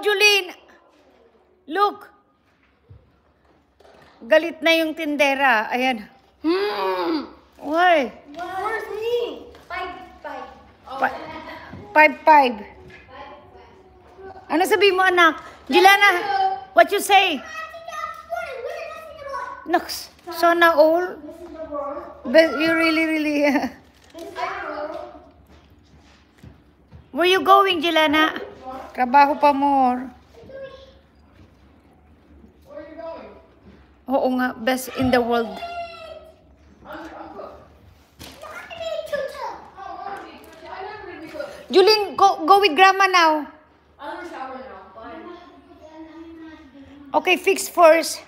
Julene! Look! Galit na yung tindera. Ayan. Why? Where's me? 5. 5-5. Ano sabi mo, anak? Juliana, what you say? Naks, sana all. But you really... Where you going, Juliana? Trabaho pa more. Where are you going? Oo nga, best in the world. Julene, go with grandma now. I'm in the shower now. Bye. Okay, fix first.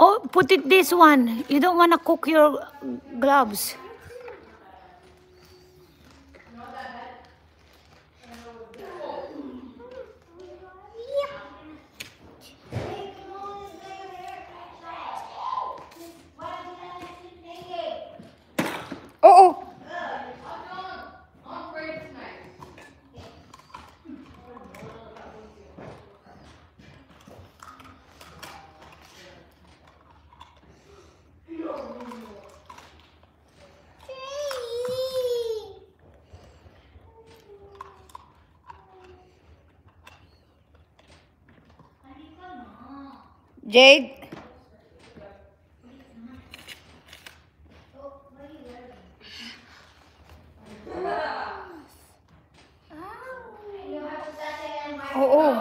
Oh, put it this one. You don't want to cook your gloves. Oh. I'm great tonight. Jade. Oo.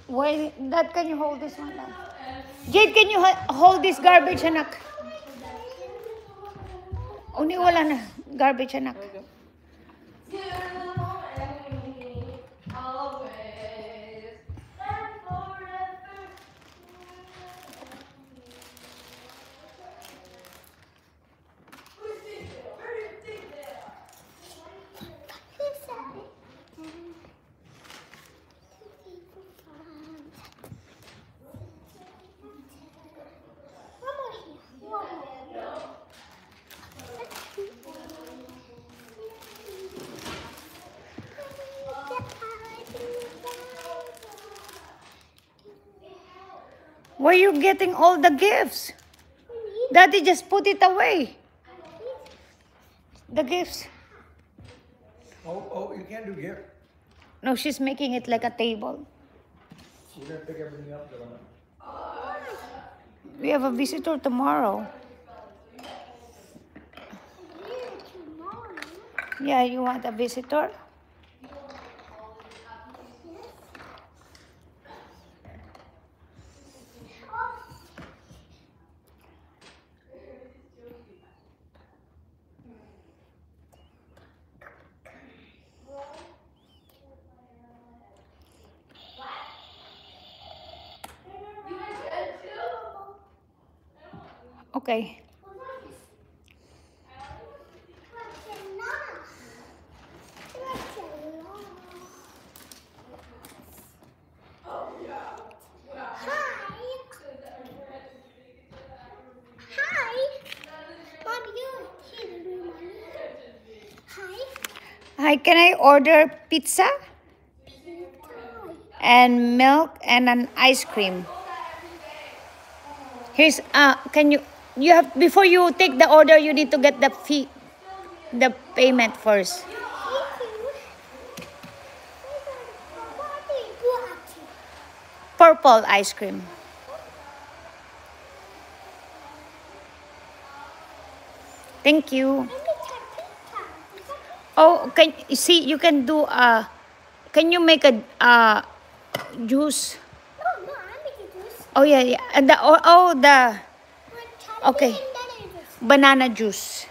Why, Dad, can you hold this one down? Jade, can you hold this garbage, anak? Uni, wala na. Garbage, anak. Where are you getting all the gifts? Daddy just put it away. The gifts. Oh, you can't do gift. No, she's making it like a table. We're gonna pick everything up, Dylan. We have a visitor tomorrow. Yeah, you want a visitor? Okay. Hi, can I order pizza? And milk and an ice cream. Here's can you have, before you take the order, you need to get the fee, the payment first. Purple ice cream. Thank you. Oh, can you see, you can do can you make a juice? No, I make a juice. Oh yeah, yeah. And the okay. Banana juice.